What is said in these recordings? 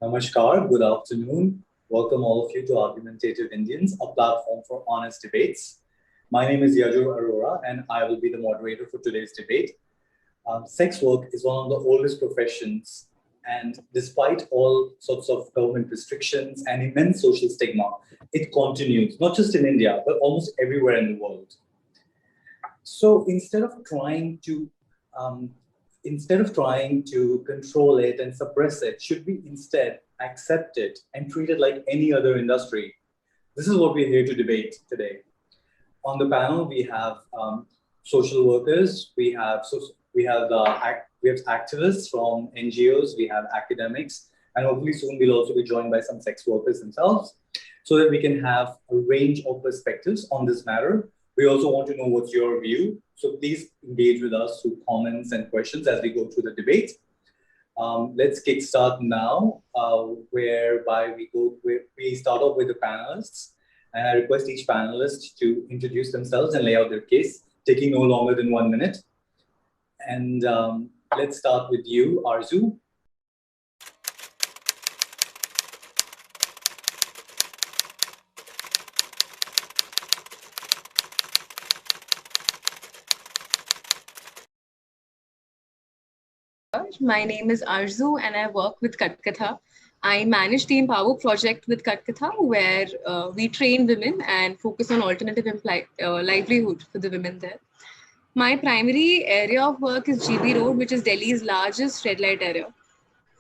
Namaskar, good afternoon. Welcome all of you to Argumentative Indians, a platform for honest debates. My name is Yajur Arora, and I will be the moderator for today's debate. Sex work is one of the oldest professions, and despite all sorts of government restrictions and immense social stigma, it continues, not just in India, but almost everywhere in the world. So um, instead of trying to control it and suppress it, should we instead accept it and treat it like any other industry? This is what we're here to debate today. On the panel, we have social workers, we have activists from NGOs, we have academics, and hopefully soon we'll also be joined by some sex workers themselves, so that we can have a range of perspectives on this matter. We also want to know what's your view, so please engage with us through comments and questions as we go through the debate. Let's kickstart now, whereby we start off with the panelists, and I request each panelist to introduce themselves and lay out their case, taking no longer than 1 minute. And let's start with you, Arzu. My name is Arzu and I work with Katkatha. I manage the Empower project with Katkatha, where we train women and focus on alternative livelihood for the women there. My primary area of work is GB Road, which is Delhi's largest red light area.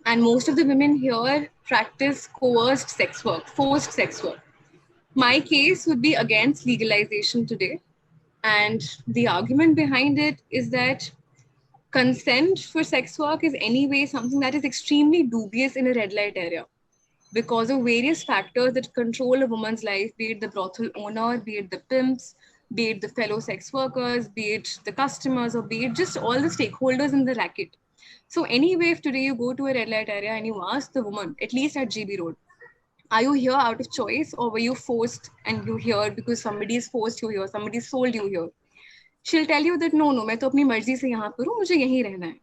And most of the women here practice coerced sex work, forced sex work. My case would be against legalization today. And the argument behind it is that consent for sex work is anyway something that is extremely dubious in a red light area because of various factors that control a woman's life, be it the brothel owner, be it the pimps, be it the fellow sex workers, be it the customers, or be it just all the stakeholders in the racket. So anyway, if today you go to a red light area and you ask the woman, at least at GB Road, are you here out of choice or were you forced and you're here because somebody's forced you here, somebody's sold you here? She'll tell you that no, मैं तो अपनी मर्जी से यहाँ पर हूँ, मुझे यहीं रहना है.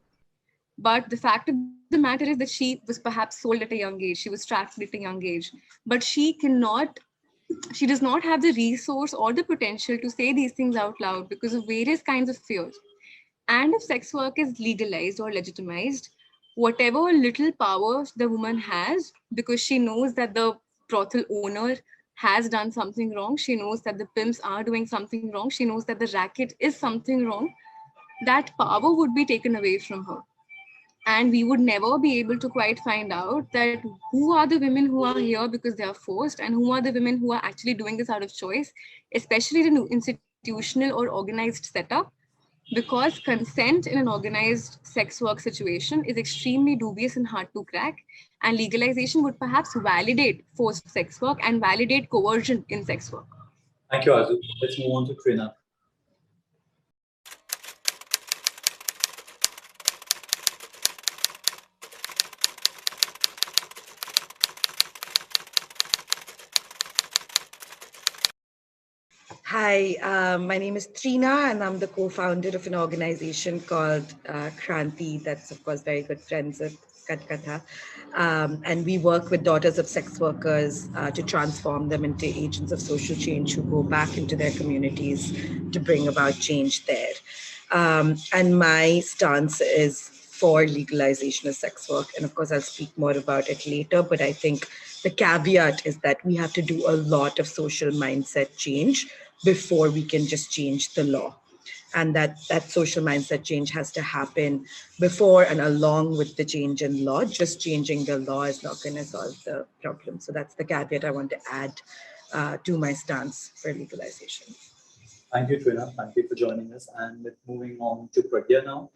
But the fact of the matter is that she was perhaps sold at a young age, she was trafficked at a young age, but she does not have the resource or the potential to say these things out loud because of various kinds of fears. And if sex work is legalized or legitimized, whatever little power the woman has, because she knows that the brothel owner has done something wrong, she knows that the pimps are doing something wrong, she knows that the racket is something wrong, that power would be taken away from her. And we would never be able to quite find out that who are the women who are here because they are forced and who are the women who are actually doing this out of choice, especially in an institutional or organized setup, because consent in an organized sex work situation is extremely dubious and hard to crack, and legalization would perhaps validate forced sex work and validate coercion in sex work. Thank you, Arzu. Let's move on to Trina. Hi, my name is Trina and I'm the co-founder of an organization called Kranti, that's of course very good friends with Katkatha. And we work with daughters of sex workers to transform them into agents of social change who go back into their communities to bring about change there. And my stance is for legalization of sex work. And of course, I'll speak more about it later, but I think the caveat is that we have to do a lot of social mindset change before we can just change the law. And that social mindset change has to happen before and along with the change in law. Just changing the law is not going to solve the problem. So that's the caveat I want to add to my stance for legalization. Thank you, Trina. Thank you for joining us. And moving on to Pragya now.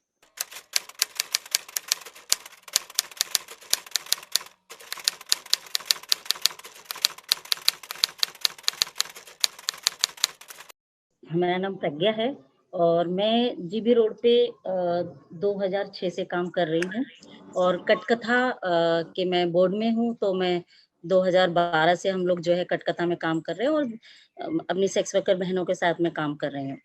हमारा नाम प्रज्ञा है और मैं GB road पे 2006 से काम कर रही हूँ और कटकथा के मैं बोर्ड में हूँ, तो मैं 2012 से हम लोग जो है कटकथा में काम कर रहे हैं और अपनी सेक्स वर्कर बहनों के साथ में काम कर रहे हैं।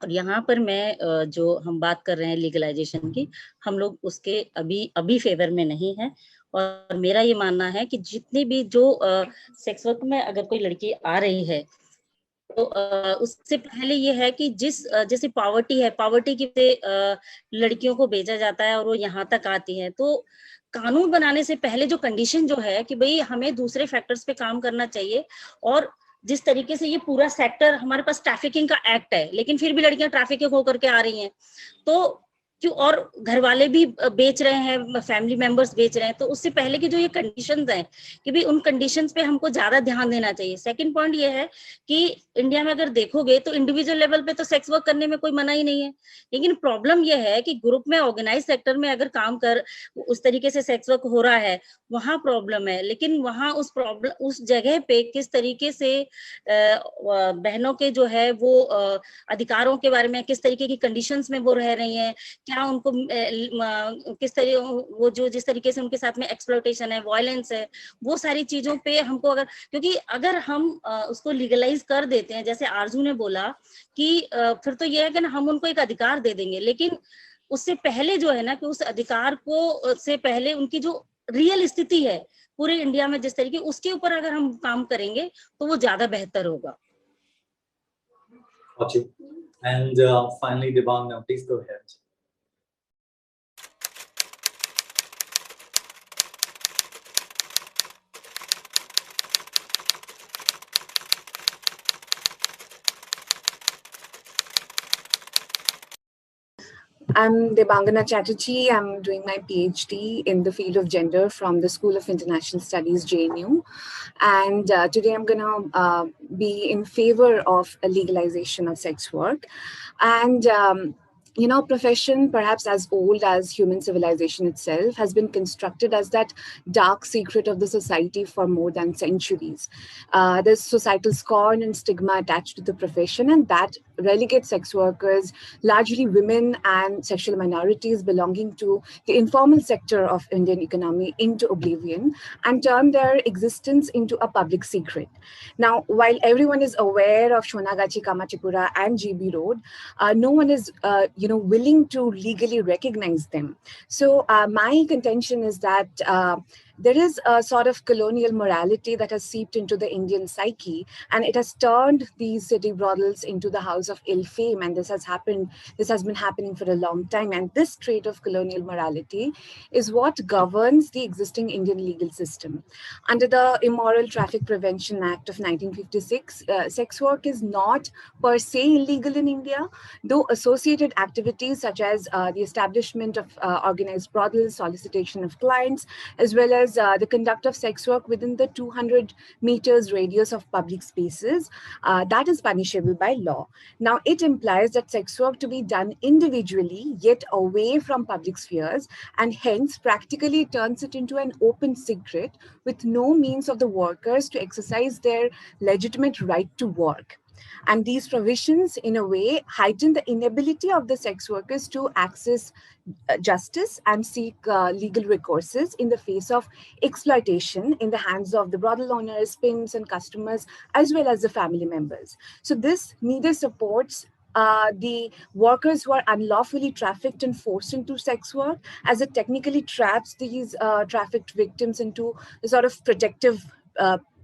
और यहाँ पर मैं जो हम बात कर रहे हैं लीगलाइजेशन की, हम लोग उसके अभी फेवर में नहीं है और मेरा ये मानना है कि जितनी भी जो सेक्स वर्क में अगर कोई लड़की आ रही है तो उससे पहले ये है कि जैसे पावर्टी है, पावर्टी की वजह से लड़कियों को भेजा जाता है और वो यहाँ तक आती है। तो कानून बनाने से पहले जो कंडीशन जो है कि भाई हमें दूसरे फैक्टर्स पे काम करना चाहिए। और जिस तरीके से ये पूरा सेक्टर, हमारे पास ट्रैफिकिंग का एक्ट है लेकिन फिर भी लड़कियां ट्रैफिकिंग होकर के आ रही हैं, तो क्यों? और घर वाले भी बेच रहे हैं, फैमिली मेंबर्स बेच रहे हैं। तो उससे पहले की जो ये कंडीशंस हैं कि भाई उन कंडीशंस पे हमको ज्यादा ध्यान देना चाहिए। सेकंड पॉइंट ये है कि इंडिया में अगर देखोगे तो इंडिविजुअल लेवल पे तो सेक्स वर्क करने में कोई मना ही नहीं है, लेकिन प्रॉब्लम ये है कि ग्रुप में, ऑर्गेनाइज सेक्टर में अगर काम कर उस तरीके से सेक्स वर्क हो रहा है, वहां प्रॉब्लम है। लेकिन वहां उस जगह पे किस तरीके से बहनों के जो है वो अधिकारों के बारे में, किस तरीके की कंडीशंस में वो रह रही हैं, क्या उनको किस तरीके, वो जो जिस तरीके से उनके साथ में एक्सप्लॉयटेशन है, वायलेंस है, वो सारी चीजों पे हमको अगर, क्योंकि अगर हम उसको लीगलाइज कर देते हैं, जैसे आरजू ने बोला कि फिर तो ये है कि ना हम उनको एक अधिकार दे देंगे, लेकिन उससे पहले जो है ना कि उस अधिकार को से पहले उनकी जो रियल स्थिति है पूरे इंडिया में जिस तरीके, उसके ऊपर अगर हम काम करेंगे तो वो ज्यादा बेहतर होगा। Got you. And finally, Devang, now please go ahead. I'm Debangana Chatterjee. I'm doing my PhD in the field of gender from the School of International Studies, JNU. And today I'm going to be in favor of a legalization of sex work. And you know, profession, perhaps as old as human civilization itself, has been constructed as that dark secret of the society for more than centuries. There's societal scorn and stigma attached to the profession, and that relegates sex workers, largely women and sexual minorities belonging to the informal sector of Indian economy, into oblivion and turn their existence into a public secret. Now, while everyone is aware of Shonagachi, Kamachipura and GB Road, no one is willing to legally recognize them. So my contention is that there is a sort of colonial morality that has seeped into the Indian psyche, and it has turned these city brothels into the house of ill fame. And this has been happening for a long time. And this trait of colonial morality is what governs the existing Indian legal system. Under the Immoral Traffic Prevention Act of 1956, sex work is not per se illegal in India, though associated activities such as the establishment of organized brothels, solicitation of clients, as well as the conduct of sex work within the 200 meters radius of public spaces, that is punishable by law. Now, it implies that sex work to be done individually, yet away from public spheres, and hence practically turns it into an open secret with no means of the workers to exercise their legitimate right to work. And these provisions, in a way, heighten the inability of the sex workers to access justice and seek legal recourses in the face of exploitation in the hands of the brothel owners, pimps, and customers, as well as the family members. So this neither supports the workers who are unlawfully trafficked and forced into sex work, as it technically traps these trafficked victims into a sort of protective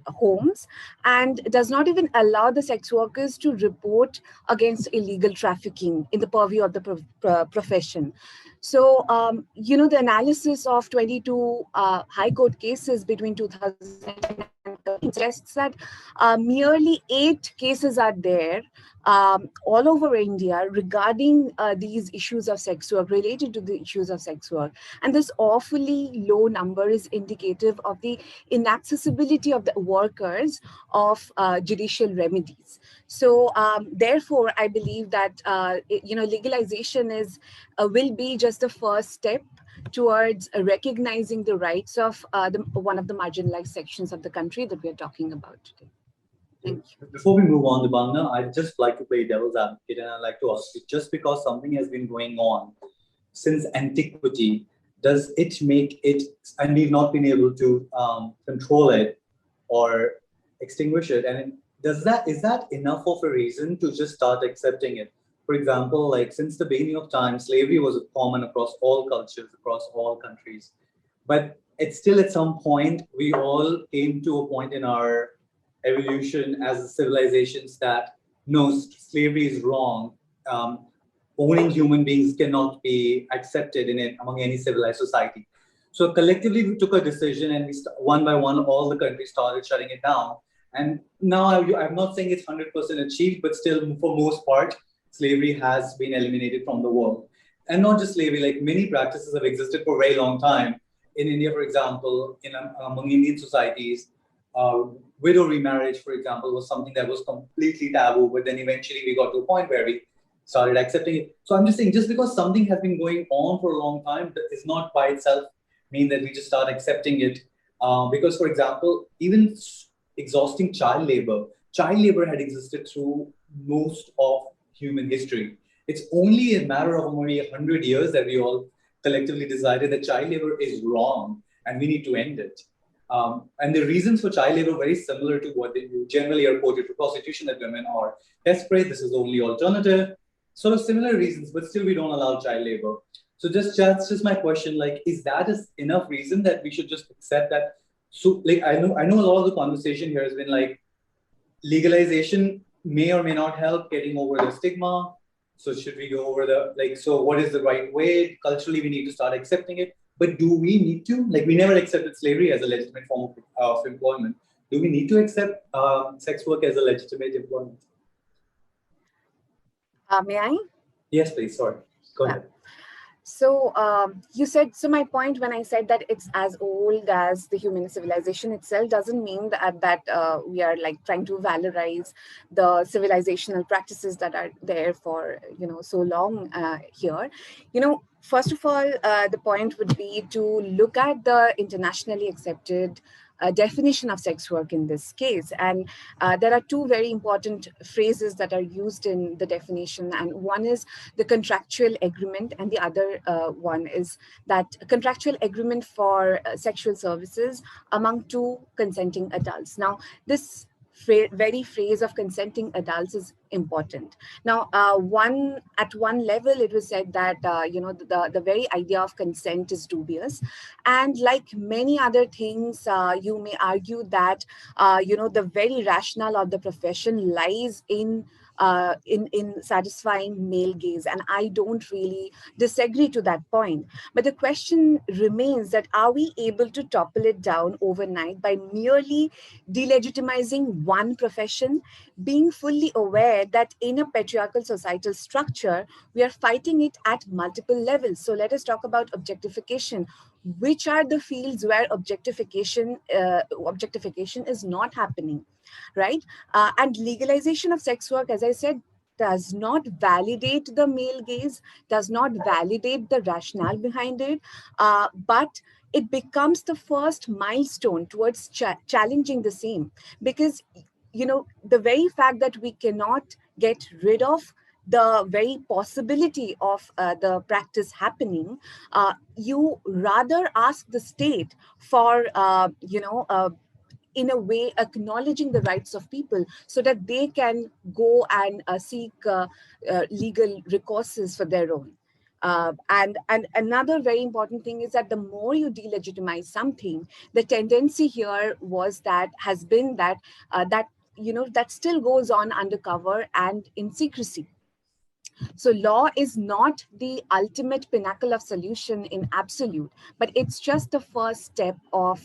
homes, and does not even allow the sex workers to report against illegal trafficking in the purview of the profession. So, the analysis of 22 High Court cases between 2010 and 2013 suggests that merely 8 cases are there all over India regarding these issues of sex work, related to the issues of sex work. And this awfully low number is indicative of the inaccessibility of the workers of judicial remedies. So therefore, I believe that legalization will be just the first step towards recognizing the rights of one of the marginalized sections of the country that we are talking about today. Thank you. Before we move on, Debangana, I'd just like to play devil's advocate, and I'd like to ask you, just because something has been going on since antiquity, does it make it, and we've not been able to control it or extinguish it, and is that enough of a reason to just start accepting it? For example, like since the beginning of time, slavery was common across all cultures, across all countries. But it's still at some point, we all came to a point in our evolution as civilizations that no, slavery is wrong. Owning human beings cannot be accepted in it among any civilized society. So collectively, we took a decision, and one by one, all the countries started shutting it down. And now I'm not saying it's 100% achieved, but still, for most part, slavery has been eliminated from the world. And not just slavery, like many practices have existed for a very long time. In India, for example, among Indian societies, widow remarriage, for example, was something that was completely taboo. But then eventually we got to a point where we started accepting it. So I'm just saying, just because something has been going on for a long time, that is not by itself mean that we just start accepting it. Because, for example, even exhausting child labor had existed through most of human history. It's only a matter of only 100 years that we all collectively decided that child labor is wrong and we need to end it. And the reasons for child labor are very similar to what you generally are quoted for prostitution, that women are desperate, this is the only alternative. Sort of similar reasons, but still we don't allow child labor. So that's just my question, like, is that enough reason that we should just accept that? So like, I know a lot of the conversation here has been like, legalization may or may not help getting over the stigma. So should we go over so what is the right way? Culturally, we need to start accepting it. But do we need to? Like, we never accepted slavery as a legitimate form of employment. Do we need to accept sex work as a legitimate employment? May I? Yes, please. Sorry. Go ahead. So you said, so my point when I said that it's as old as the human civilization itself doesn't mean that we are like trying to valorize the civilizational practices that are there for, so long here. First of all, the point would be to look at the internationally accepted definition of sex work in this case. And there are two very important phrases that are used in the definition. And one is the contractual agreement, and the other one is that contractual agreement for sexual services among two consenting adults. Now, this very phrase of consenting adults is important. Now, at one level, it was said that the very idea of consent is dubious, and like many other things, you may argue that the very rationale of the profession lies in satisfying male gaze, and I don't really disagree to that point. But the question remains that are we able to topple it down overnight by merely delegitimizing one profession, being fully aware that in a patriarchal societal structure, we are fighting it at multiple levels. So let us talk about objectification. Which are the fields where objectification is not happening, right? And legalization of sex work, as I said, does not validate the male gaze, does not validate the rationale behind it, but it becomes the first milestone towards challenging the same. Because, the very fact that we cannot get rid of the very possibility of the practice happening, you rather ask the state for, in a way, acknowledging the rights of people so that they can go and seek legal recourses for their own. And another very important thing is that the more you delegitimize something, the tendency here has been that that still goes on undercover and in secrecy. So law is not the ultimate pinnacle of solution in absolute, but it's just the first step of,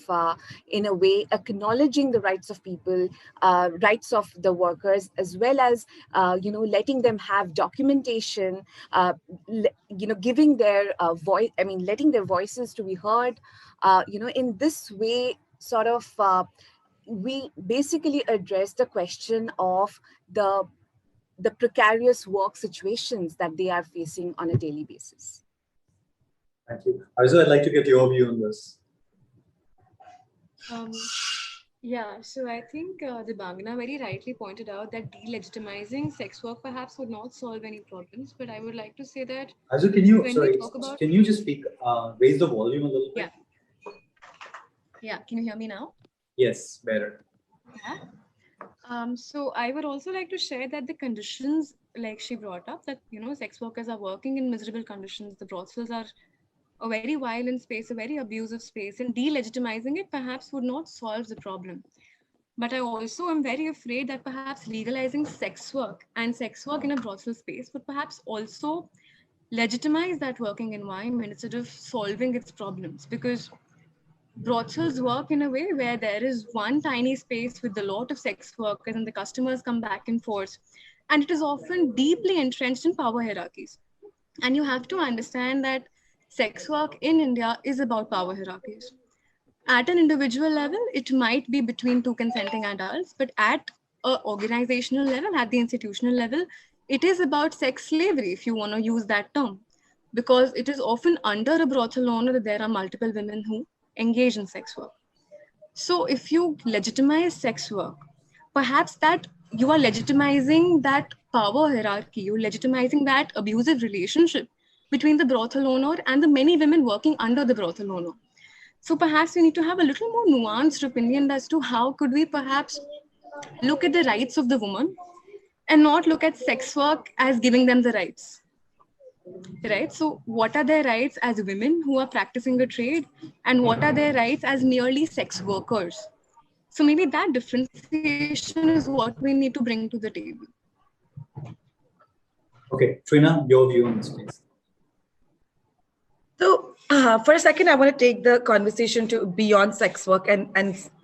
in a way, acknowledging the rights of people, rights of the workers, as well as, letting them have documentation, giving their voice, letting their voices to be heard. In this way, sort of, we basically address the question of the precarious work situations that they are facing on a daily basis. Thank you. Arzu, I'd like to get your view on this. Yeah, so I think Debangana very rightly pointed out that delegitimizing sex work perhaps would not solve any problems, but I would like to say that Arzu, can you just speak, raise the volume a little bit? Yeah, can you hear me now? Yes, better. Yeah. So I would also like to share that the conditions, like she brought up, that sex workers are working in miserable conditions. The brothels are a very violent space, a very abusive space, and delegitimizing it perhaps would not solve the problem. But I also am very afraid that perhaps legalizing sex work and sex work in a brothel space would perhaps also legitimize that working environment instead of solving its problems. Because brothels work in a way where there is one tiny space with a lot of sex workers and the customers come back and forth. And it is often deeply entrenched in power hierarchies. And you have to understand that sex work in India is about power hierarchies. At an individual level, it might be between two consenting adults, but at an organizational level, at the institutional level, it is about sex slavery, if you want to use that term, because it is often under a brothel owner that there are multiple women who engage in sex work. So if you legitimize sex work, perhaps that you are legitimizing that power hierarchy, you're legitimizing that abusive relationship between the brothel owner and the many women working under the brothel owner. So perhaps we need to have a little more nuanced opinion as to how could we perhaps look at the rights of the woman and not look at sex work as giving them the rights. Right? So what are their rights as women who are practicing a trade, and what are their rights as merely sex workers? So maybe that differentiation is what we need to bring to the table. Okay, Trina, your view on this, please. So for a second, I want to take the conversation to beyond sex work. And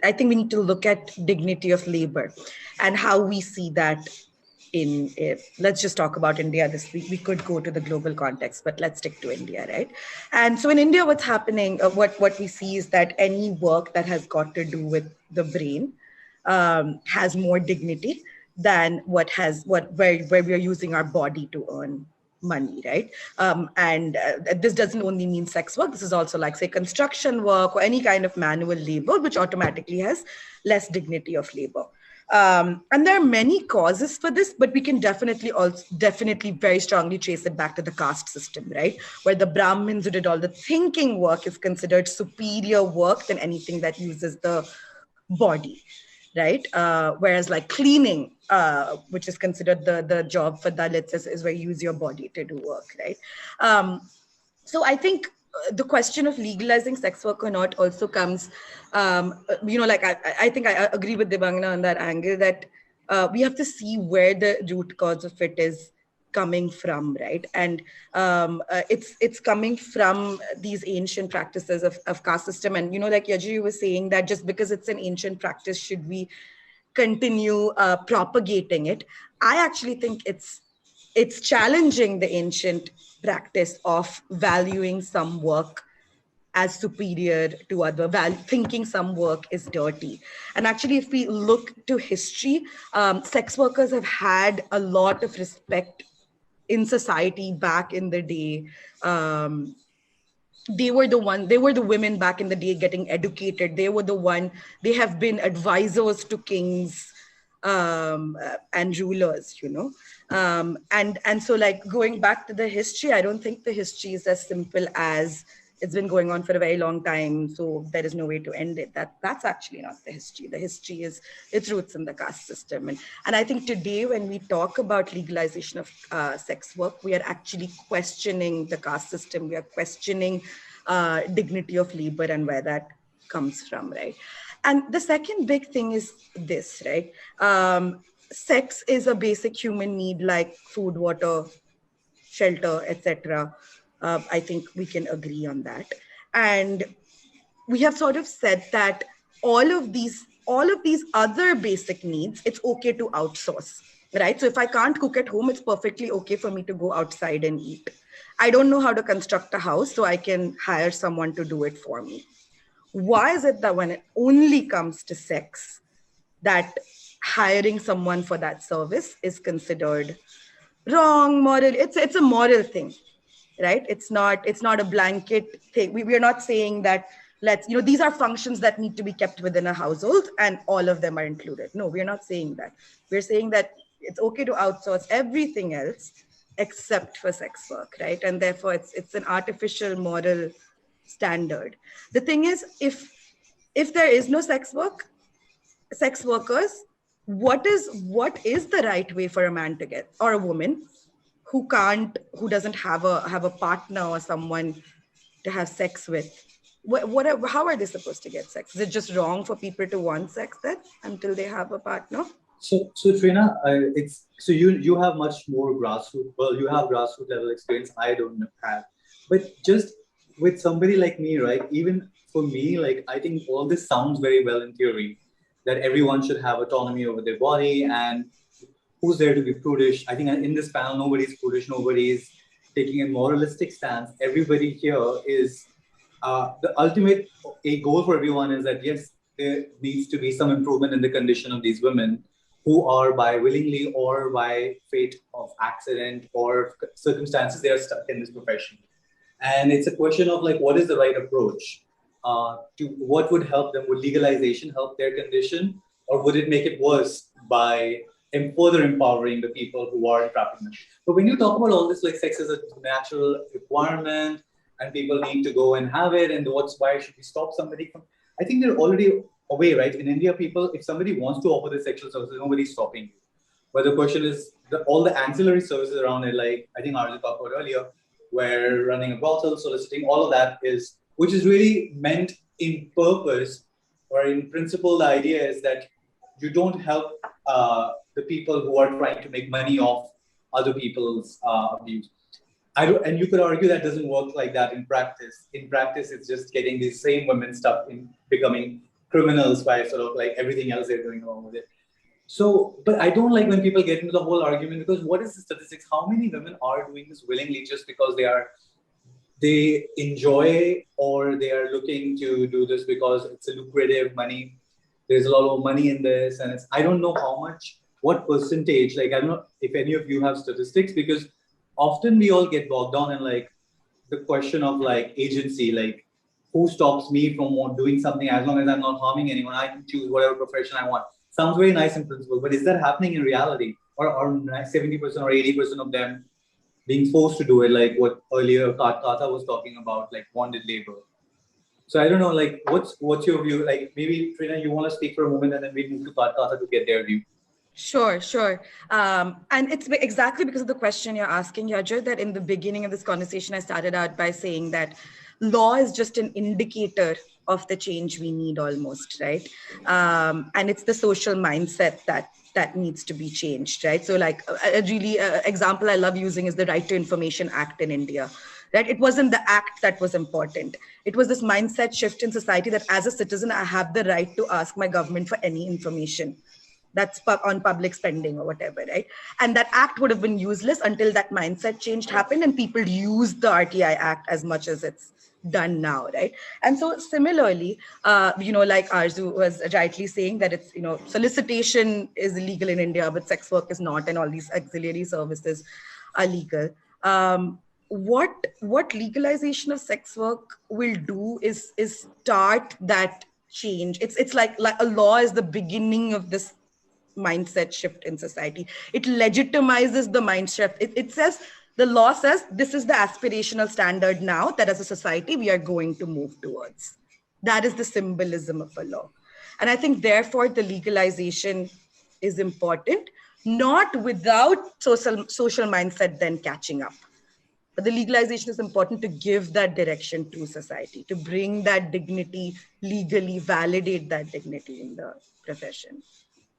I think we need to look at dignity of labor and how we see that in it. Let's just talk about India this week. We could go to the global context, but let's stick to India, right? And so in India, what's happening, what we see is that any work that has got to do with the brain has more dignity than where we are using our body to earn money, right? And this doesn't only mean sex work. This is also like, say, construction work or any kind of manual labor, which automatically has less dignity of labor. And there are many causes for this, but we can definitely very strongly trace it back to the caste system, right? Where the Brahmins who did all the thinking work is considered superior work than anything that uses the body, right? Whereas like cleaning, which is considered the job for Dalits, is where you use your body to do work, right? So I think the question of legalizing sex work or not also comes, like I think I agree with Debangana on that angle that we have to see where the root cause of it is coming from, right? And it's coming from these ancient practices of caste system. And, like Yajiri was saying, that just because it's an ancient practice, should we continue propagating it? I actually think it's challenging the ancient practice of valuing some work as superior to other, thinking some work is dirty. And actually, if we look to history, sex workers have had a lot of respect in society back in the day. They were the women back in the day getting educated. They have been advisors to kings and rulers, and so like going back to the history, I don't think the history is as simple as it's been going on for a very long time, so there is no way to end it. That's actually not the history. The history is its roots in the caste system. And I think today when we talk about legalization of sex work, we are actually questioning the caste system. We are questioning dignity of labor and where that comes from, right? And the second big thing is this, right? Sex is a basic human need like food, water, shelter, etc. I think we can agree on that. And we have sort of said that all of these other basic needs, it's okay to outsource, right? So if I can't cook at home, it's perfectly okay for me to go outside and eat. I don't know how to construct a house, so I can hire someone to do it for me. Why is it that when it only comes to sex, that hiring someone for that service is considered wrong, moral? It's a moral thing, right? It's not a blanket thing. We are not saying that these are functions that need to be kept within a household and all of them are included. No, we're not saying that. We're saying that it's okay to outsource everything else except for sex work, right? And therefore it's an artificial moral standard. The thing is, if there is no sex workers, what is the right way for a man to get, or a woman who doesn't have a partner or someone to have sex with, how are they supposed to get sex? Is it just wrong for people to want sex then until they have a partner? So Trina, it's so you have much more grassroots. Well, you have grassroots level experience. I don't have, but just with somebody like me, right? Even for me, like I think all this sounds very well in theory, that everyone should have autonomy over their body, and who's there to be prudish? I think in this panel, nobody's prudish. Nobody's taking a moralistic stance. Everybody here is the ultimate a goal for everyone is that yes, there needs to be some improvement in the condition of these women who are by willingly or by fate of accident or circumstances, they are stuck in this profession. And it's a question of like, what is the right approach to what would help them? Would legalization help their condition, or would it make it worse by further empowering the people who are trapped in it? But when you talk about all this, like sex is a natural requirement and people need to go and have it, and why should we stop somebody from? I think they're already away, right? In India, people, if somebody wants to offer the sexual services, nobody's stopping you. But the question is, all the ancillary services around it, like I think Arzu talked about earlier, where running a brothel, soliciting, all of that is, which is really meant in purpose or in principle, the idea is that you don't help the people who are trying to make money off other people's abuse. And you could argue that doesn't work like that in practice. In practice, it's just getting these same women stuck in becoming criminals by sort of like everything else they're doing along with it. So, but I don't like when people get into the whole argument, because what is the statistics? How many women are doing this willingly just because they enjoy, or they are looking to do this because it's a lucrative money? There's a lot of money in this, and I don't know how much, what percentage, like I don't know if any of you have statistics, because often we all get bogged down in like the question of like agency, like who stops me from doing something as long as I'm not harming anyone? I can choose whatever profession I want. Sounds very nice in principle, but is that happening in reality? Or are 70% or 80% of them being forced to do it, like what earlier Katha was talking about, like bonded labor? So I don't know, like what's your view? Like maybe Trina, you want to speak for a moment, and then we move to Katha to get their view. Sure. And it's exactly because of the question you're asking, Yajur, that in the beginning of this conversation, I started out by saying that law is just an indicator of the change we need almost, right? And it's the social mindset that needs to be changed, right? So like a really example I love using is the Right to Information Act in India, right? It wasn't the act that was important. It was this mindset shift in society that as a citizen, I have the right to ask my government for any information that's on public spending or whatever, right? And that act would have been useless until that mindset change happened and people used the RTI Act as much as it's done now, right? And so similarly, like Arzu was rightly saying that it's, solicitation is illegal in India, but sex work is not, and all these auxiliary services are legal. What legalization of sex work will do is start that change. It's like a law is the beginning of this mindset shift in society. It legitimizes the mindset. It says, the law says this is the aspirational standard now that as a society we are going to move towards. That is the symbolism of a law. And I think therefore the legalization is important, not without social mindset then catching up. But the legalization is important to give that direction to society, to bring that dignity legally, validate that dignity in the profession.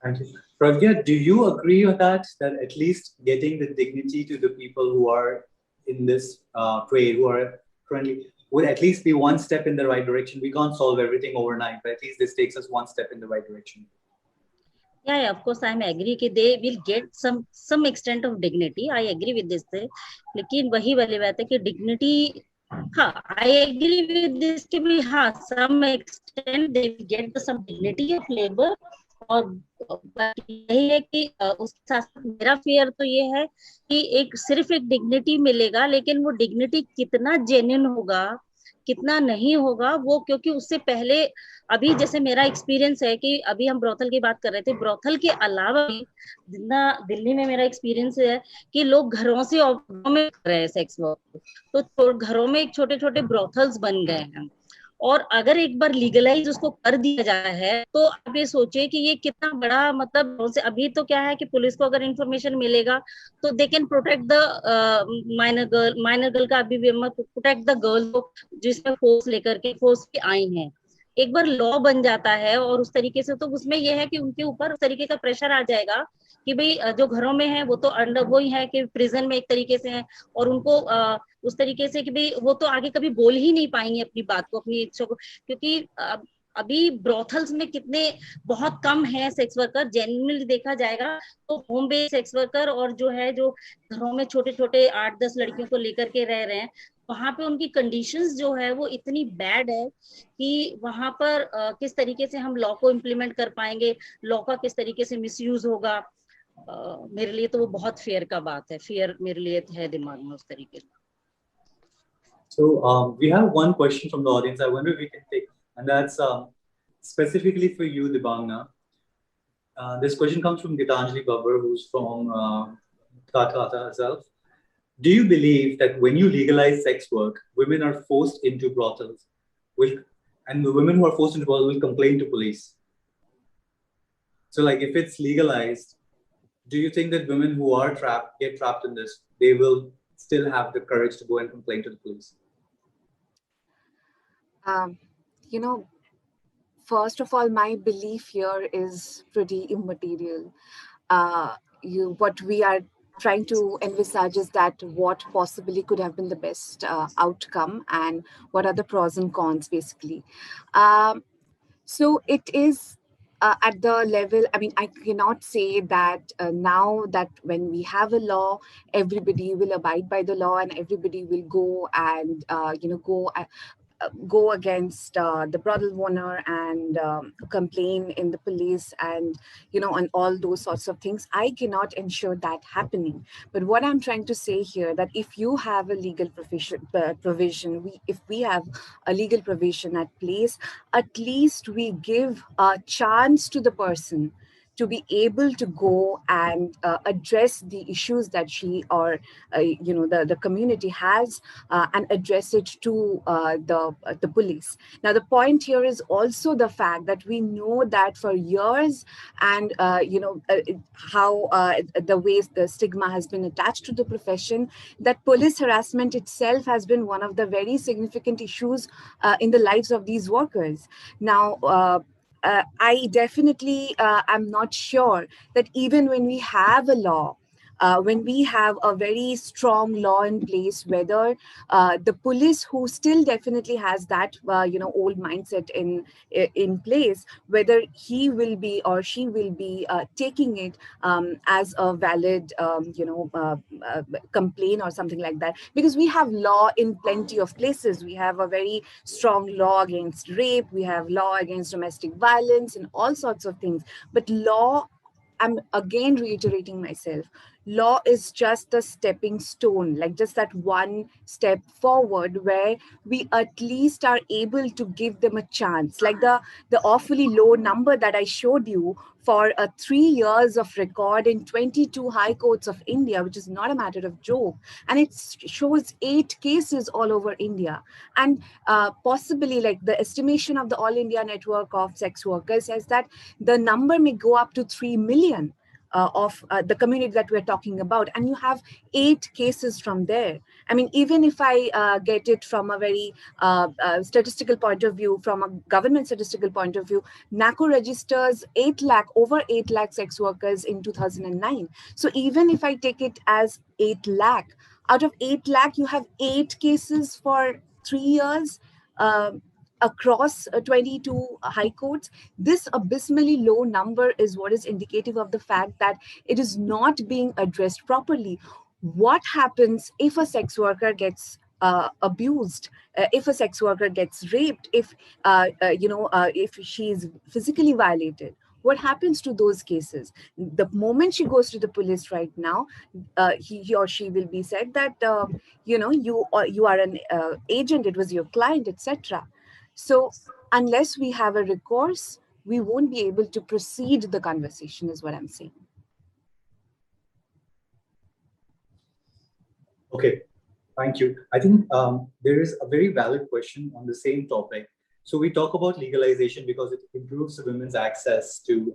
Thank you. Pragya, do you agree with that at least getting the dignity to the people who are in this trade, who are currently, would at least be one step in the right direction? We can't solve everything overnight, but at least this takes us one step in the right direction. Yeah, of course, I agree that they will get some extent of dignity. I agree with this. लेकिन वही वाली बात है कि dignity, हाँ, I agree with this कि भी हाँ, some extent they will get some dignity of labor. और यही है कि उस साथ मेरा फेयर तो ये है कि सिर्फ एक डिग्निटी मिलेगा, लेकिन वो डिग्निटी कितना जेन्युइन होगा, कितना नहीं होगा, वो क्योंकि उससे पहले अभी जैसे मेरा एक्सपीरियंस है कि अभी हम ब्रोथल की बात कर रहे थे, ब्रोथल के अलावा भी जितना दिल्ली में मेरा एक्सपीरियंस है कि लोग घरों से में कर रहे हैं सेक्स वर्क, तो घरों में एक छोटे छोटे ब्रोथल्स बन गए हैं और अगर एक बार लीगलाइज उसको कर दिया जाता है तो आप ये सोचिए कि ये कितना बड़ा मतलब, अभी तो क्या है कि पुलिस को अगर इंफॉर्मेशन मिलेगा तो they can protect the minor girl का अभी भी प्रोटेक्ट द गर्ल जिसमें फोर्स लेकर के फोर्स की आई है। एक बार लॉ बन जाता है और उस तरीके से, तो उसमें यह है कि उनके ऊपर उस तरीके का प्रेशर आ जाएगा कि भाई जो घरों में है वो तो अंडर वो ही है कि प्रिजन में एक तरीके से है, और उनको उस तरीके से कि भाई वो तो आगे कभी बोल ही नहीं पाएंगे अपनी बात को, अपनी इच्छा को, क्योंकि अभी ब्रोथल्स में कितने बहुत कम है सेक्स वर्कर, जेन्युइनली देखा जाएगा तो होम बेस्ड सेक्स वर्कर, और जो है जो घरों में छोटे छोटे 8-10 लड़कियों को लेकर के रह रहे हैं, वहां पे उनकी कंडीशंस जो है वो इतनी बैड है कि वहां पर किस तरीके से हम लॉ को इम्प्लीमेंट कर पाएंगे, लॉ का किस तरीके से मिसयूज होगा, मेरे लिए तो वो बहुत फेयर का बात है, फेयर मेरे लिए है दिमाग में उस तरीके से। So we have one question from the audience. I wonder if we can take, and that's specifically for you, Dibangna. This question comes from Gitanjali Babbar, who's from Kolkata herself. Do you believe that when you legalize sex work, women are forced into brothels, and the women who are forced into brothels will complain to police? So, like, if it's legalized, do you think that women who are get trapped in this, they will still have the courage to go and complain to the police? You know, first of all, my belief here is pretty immaterial. What we are trying to envisage is that what possibly could have been the best outcome, and what are the pros and cons, basically. So it is at the level, I mean, I cannot say that now that when we have a law, everybody will abide by the law and everybody will go and, go against the brothel owner and complain in the police and, and all those sorts of things. I cannot ensure that happening. But what I'm trying to say here, that if you have a legal provision, if we have a legal provision at place, at least we give a chance to the person to be able to go and address the issues that she or the community has, and address it to the police. Now, the point here is also the fact that we know that for years, and how the ways the stigma has been attached to the profession, that police harassment itself has been one of the very significant issues in the lives of these workers. Now, I definitely am not sure that even when we have a law, when we have a very strong law in place, whether the police, who still definitely has that old mindset in place, whether he will be or she will be taking it as a valid complaint or something like that. Because we have law in plenty of places. We have a very strong law against rape, we have law against domestic violence and all sorts of things. But law, I'm again reiterating myself, law is just a stepping stone, like just that one step forward where we at least are able to give them a chance. Like the awfully low number that I showed you for 3 years of record in 22 high courts of India, which is not a matter of joke. And it shows 8 cases all over India. And possibly, like, the estimation of the All India Network of Sex Workers says that the number may go up to 3 million. Of the community that we're talking about, and you have 8 cases from there. I mean, even if I get it from a very statistical point of view, from a government statistical point of view, NACO registers over 8 lakh sex workers in 2009. So even if I take it as 8 lakh, out of 8 lakh, you have 8 cases for 3 years. Across 22 high courts. This abysmally low number is what is indicative of the fact that it is not being addressed properly. What happens if a sex worker gets abused, if a sex worker gets raped, if she is physically violated? What happens to those cases? The moment she goes to the police right now, he or she will be said that you are an agent, it was your client, etc. So unless we have a recourse, we won't be able to proceed the conversation, is what I'm saying. Okay, thank you. I think there is a very valid question on the same topic. So we talk about legalization because it improves the women's access to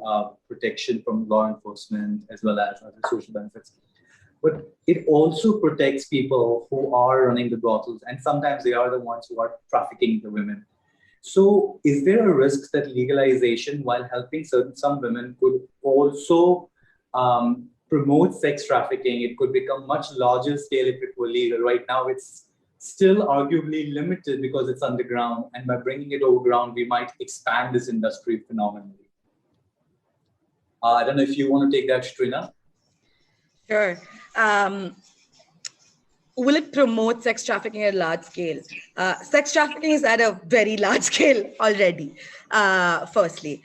protection from law enforcement as well as other social benefits. But it also protects people who are running the brothels, and sometimes they are the ones who are trafficking the women. So is there a risk that legalization, while helping some women, could also promote sex trafficking? It could become much larger scale if it were legal. Right now, it's still arguably limited because it's underground, and by bringing it overground, we might expand this industry phenomenally. I don't know if you want to take that, Trina. Sure. Will it promote sex trafficking at a large scale? Sex trafficking is at a very large scale already, firstly,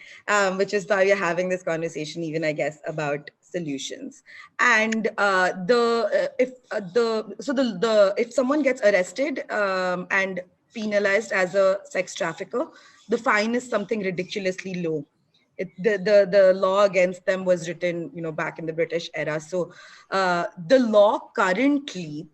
which is why we're having this conversation, even, I guess, about solutions. And if someone gets arrested and penalized as a sex trafficker, the fine is something ridiculously low. The law against them was written, back in the British era. So the law currently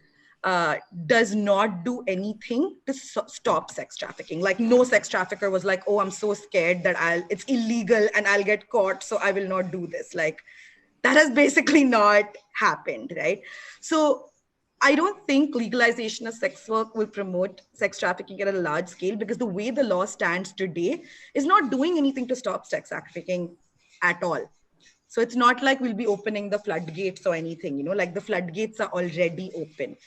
does not do anything to stop sex trafficking. Like, no sex trafficker was like, oh, I'm so scared that it's illegal and I'll get caught, so I will not do this. Like, that has basically not happened, right? So I don't think legalization of sex work will promote sex trafficking at a large scale, because the way the law stands today is not doing anything to stop sex trafficking at all. So it's not like we'll be opening the floodgates or anything, like the floodgates are already open.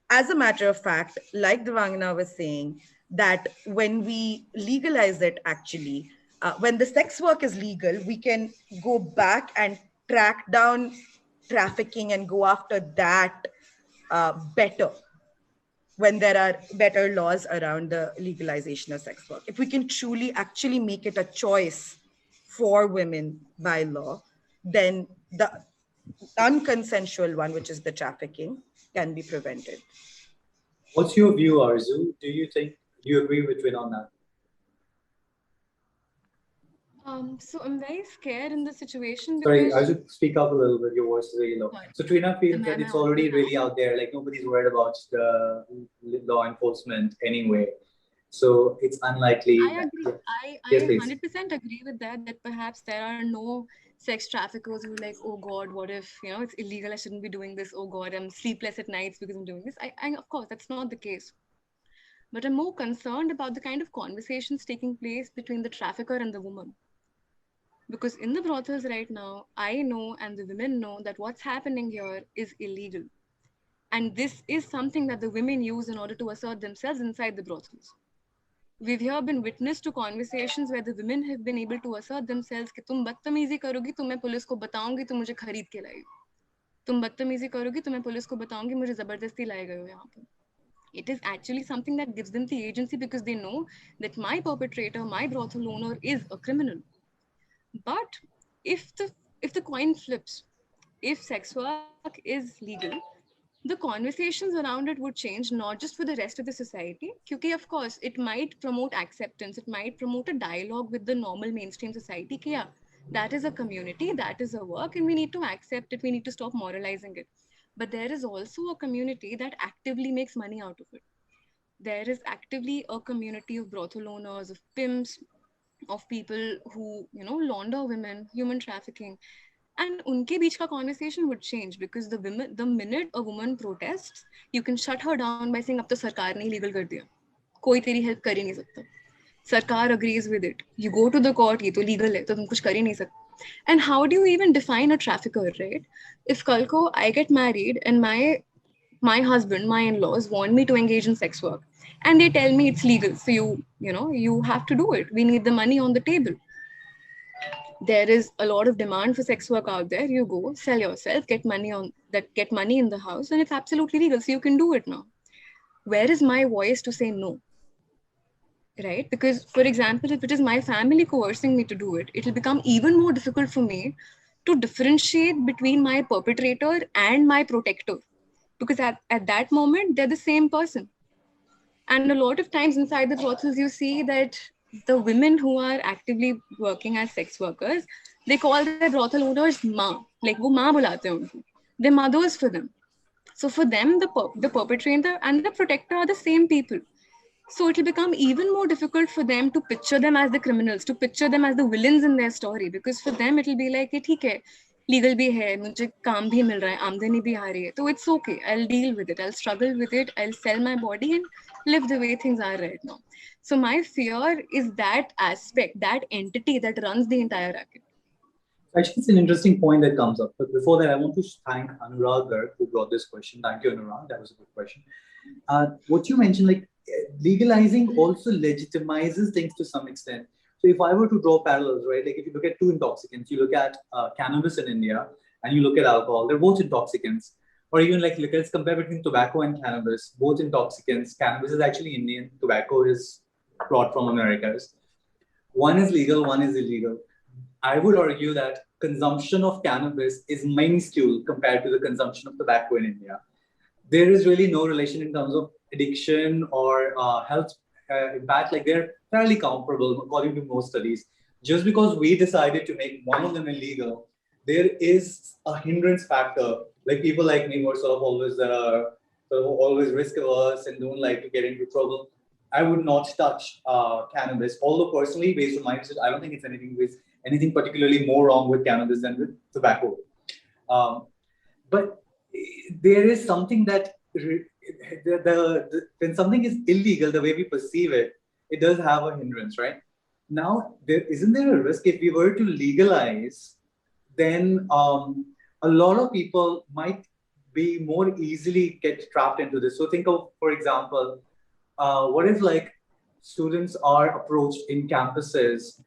As a matter of fact, like Devangana was saying, that when we legalize it, actually, when the sex work is legal, we can go back and track down trafficking and go after that better when there are better laws around the legalization of sex work. If we can truly actually make it a choice for women by law, then the unconsensual one, which is the trafficking, can be prevented. What's your view, Arzu? Do you agree with Trina on that? So I'm very scared in this situation. Sorry, Arzu, speak up a little bit. Your voice is very low. Sorry. So Trina feels that it's already really out there. Like, nobody's worried about the law enforcement anyway. So it's unlikely. I agree. Yes, I please. 100% agree with that perhaps there are no sex traffickers who are like, oh God, what if, it's illegal, I shouldn't be doing this. Oh God, I'm sleepless at nights because I'm doing this. I of course, that's not the case. But I'm more concerned about the kind of conversations taking place between the trafficker and the woman. Because in the brothels right now, I know and the women know that what's happening here is illegal. And this is something that the women use in order to assert themselves inside the brothels. We've here been witness to conversations where the women have been able to assert themselves कि तुम बदतमीजी करोगी तो मैं police को बताऊंगी तुम मुझे खरीद के लाएगी, तुम बदतमीजी करोगी तो मैं पुलिस को बताऊंगी मुझे जबरदस्ती लाए गए हो यहाँ पर. It is actually something that gives them the agency, because they know that my perpetrator, my brothel owner, is a criminal. But if the coin flips, if sex work is legal, the conversations around it would change, not just for the rest of the society, because of course it might promote acceptance, it might promote a dialogue with the normal mainstream society. Yeah, that is a community, that is a work, and we need to accept it, we need to stop moralizing it. But there is also a community that actively makes money out of it. There is actively a community of brothel owners, of pimps, of people who, launder women, human trafficking. And unke beech ka conversation would change, because the minute a woman protests, you can shut her down by saying, ab to sarkar ne legal kar diya. Koi teri help kar hi nahi sakta. Sarkar agrees with it. You go to the court, ye to legal hai, to tum kuch kar hi nahi sakte. And how do you even define a trafficker, right? If kal ko I get married and my husband, my in-laws want me to engage in sex work, and they tell me it's legal, so you have to do it. We need the money on the table. There is a lot of demand for sex work out there. You go, sell yourself, get money in the house, and it's absolutely legal, so you can do it now. Where is my voice to say no? Right? Because, for example, if it is my family coercing me to do it, it will become even more difficult for me to differentiate between my perpetrator and my protector. Because at that moment, they're the same person. And a lot of times inside the brothels, you see that the women who are actively working as sex workers, they call their brothel owners ma. Like, wo ma bulate hain unko. They're mothers for them. So for them, the perpetrator and the protector are the same people. So it'll become even more difficult for them to picture them as the criminals, to picture them as the villains in their story, because for them it'll be like, ठीक है, legal भी है, मुझे काम भी मिल रहा है, आमदनी भी आ रही है, so it's okay. I'll deal with it. I'll struggle with it. I'll sell my body and live the way things are right now. So my fear is that aspect, that entity that runs the entire racket. Actually, it's an interesting point that comes up. But before that, I want to thank Anurag Garg who brought this question. Thank you, Anurag. That was a good question. What you mentioned, like legalizing also legitimizes things to some extent. So if I were to draw parallels, right, like if you look at two intoxicants, you look at cannabis in India and you look at alcohol, they're both intoxicants. Or even like, let's compare between tobacco and cannabis, both intoxicants. Cannabis is actually Indian, tobacco is brought from Americas. One is legal, one is illegal. I would argue that consumption of cannabis is minuscule compared to the consumption of tobacco in India. There is really no relation in terms of addiction or health impact. Like they're fairly comparable according to most studies. Just because we decided to make one of them illegal, there is a hindrance factor. Like people like me who are sort of always risk averse and don't like to get into trouble. I would not touch cannabis. Although personally, based on my research, I don't think it's anything particularly more wrong with cannabis than with tobacco. But there is something that when something is illegal, the way we perceive it, it does have a hindrance, right? Now, isn't there a risk if we were to legalize, then a lot of people might be more easily get trapped into this. So think of, for example, what if like students are approached in campuses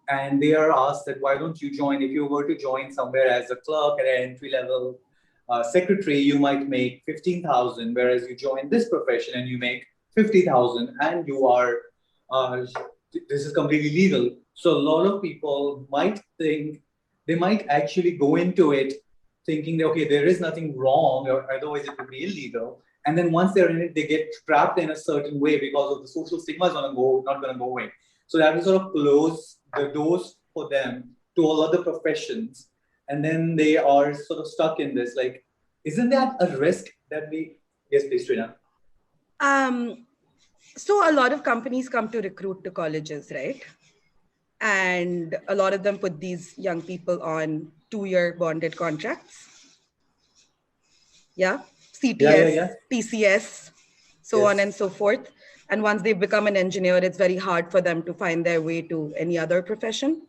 and they are asked that why don't you join? If you were to join somewhere as a clerk at an entry level secretary, you might make 15,000, whereas you join this profession and you make 50,000, and you are this is completely legal. So a lot of people might think they might actually go into it thinking that okay, there is nothing wrong, or otherwise it would be illegal. And then once they're in it, they get trapped in a certain way because of the social stigma is not going to go away. So that will sort of close the doors for them to all other professions. And then they are sort of stuck in this. Like, isn't that a risk that we... Yes, please, Trina. So a lot of companies come to recruit to colleges, right? And a lot of them put these young people on 2-year bonded contracts. Yeah. CTS, TCS, so on and so forth. And once they become an engineer, it's very hard for them to find their way to any other profession.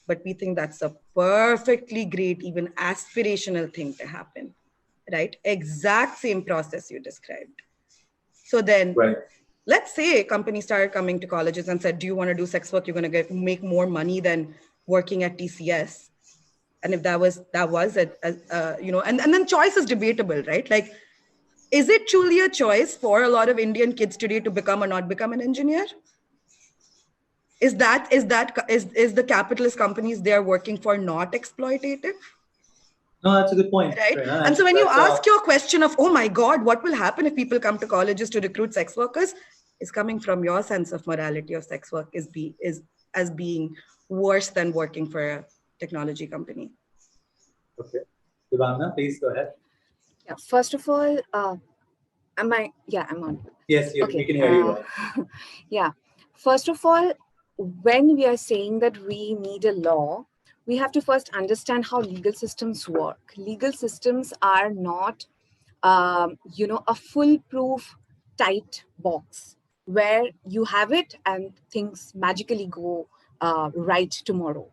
But we think that's a perfectly great, even aspirational thing to happen, right? Exact same process you described. So then, let's say companies started coming to colleges and said, do you want to do sex work? You're going to make more money than working at TCS. And if that was you know, and then choice is debatable, right? Like, is it truly a choice for a lot of Indian kids today to become or not become an engineer? Is the capitalist companies they are working for not exploitative? No, that's a good point. Right. And so when you ask your question of, oh my God, what will happen if people come to colleges to recruit sex workers, is coming from your sense of morality of sex work is as being worse than working for a technology company. Okay. Devangana, please go ahead. Yeah, first of all, I'm on. Yes, okay. We can hear you. Yeah. First of all, when we are saying that we need a law, we have to first understand how legal systems work. Legal systems are not, you know, a foolproof, tight box where you have it and things magically go right tomorrow.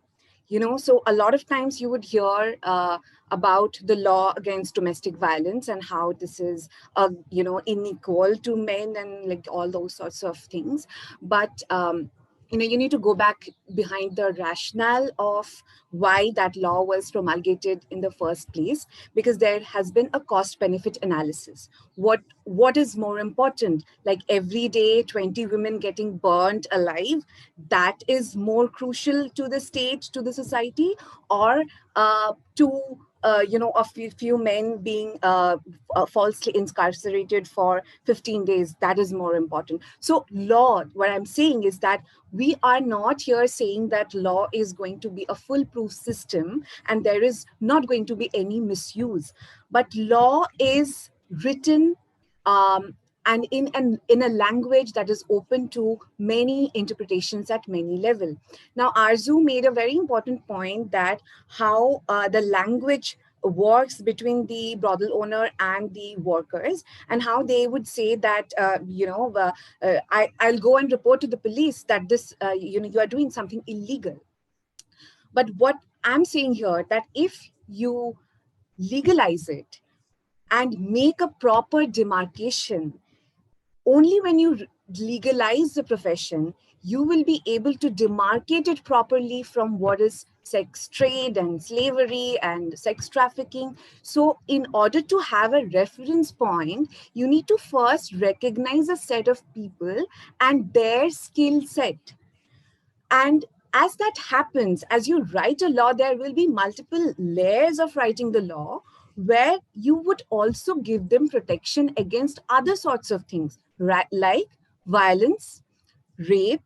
You know, so a lot of times you would hear about the law against domestic violence and how this is, you know, unequal to men and like all those sorts of things. But, you know, you need to go back behind the rationale of why that law was promulgated in the first place, because there has been a cost-benefit analysis. What is more important? Like every day, 20 women getting burnt alive, that is more crucial to the state, to the society, or you know, a few men being falsely incarcerated for 15 days, that is more important. So law, what I'm saying is that we are not here saying that law is going to be a foolproof system and there is not going to be any misuse. But law is written and in a language that is open to many interpretations at many levels. Now, Arzu made a very important point that how the language works between the brothel owner and the workers, and how they would say that, I'll go and report to the police that this, you are doing something illegal. But what I'm saying here, that if you legalize it and make a proper demarcation, only when you legalize the profession, you will be able to demarcate it properly from what is sex trade and slavery and sex trafficking. So in order to have a reference point, you need to first recognize a set of people and their skill set. And as that happens, as you write a law, there will be multiple layers of writing the law, where you would also give them protection against other sorts of things, right? Like violence, rape,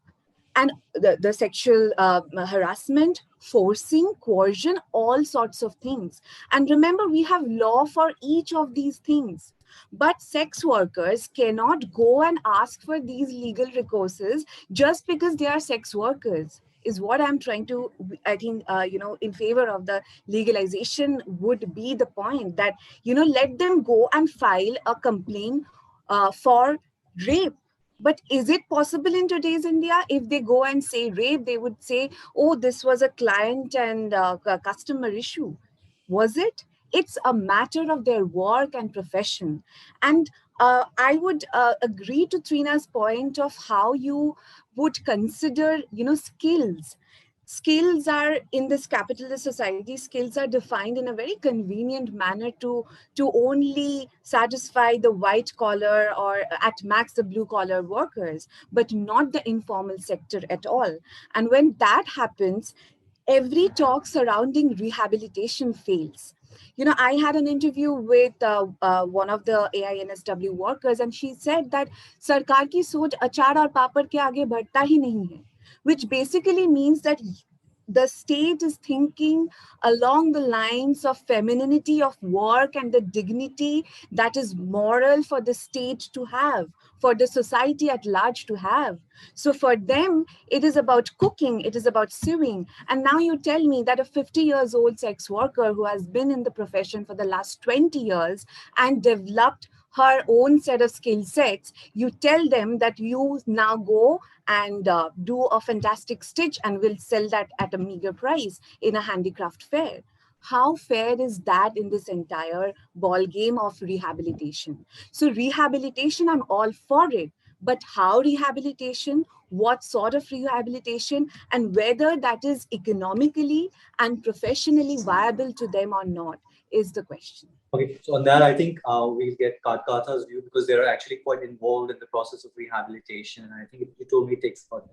and the sexual harassment, forcing, coercion, all sorts of things. And remember, we have law for each of these things. But sex workers cannot go and ask for these legal recourses just because they are sex workers, is what I'm trying to, I think, in favor of the legalization would be the point that, let them go and file a complaint for rape. But is it possible in today's India? If they go and say rape, they would say, oh, this was a client and customer issue. Was it? It's a matter of their work and profession. And I would agree to Trina's point of how you would consider, skills. Skills are, in this capitalist society, skills are defined in a very convenient manner to only satisfy the white collar or at max the blue collar workers, but not the informal sector at all. And when that happens, every talk surrounding rehabilitation fails. I had an interview with one of the AINSW workers, and she said that sarkar ki soch achar aur papad ke aage badhta hi nahi hai, which basically means that the state is thinking along the lines of femininity of work and the dignity that is moral for the state to have, for the society at large to have. So for them, it is about cooking, it is about sewing. And now you tell me that a 50-year-old sex worker who has been in the profession for the last 20 years and developed her own set of skill sets, you tell them that you now go and do a fantastic stitch and will sell that at a meager price in a handicraft fair. How fair is that in this entire ball game of rehabilitation? So rehabilitation, I'm all for it. But how rehabilitation, what sort of rehabilitation, and whether that is economically and professionally viable to them or not is the question. Okay, so on that, I think we'll get Katka's view, because they're actually quite involved in the process of rehabilitation. And I think you told me it takes about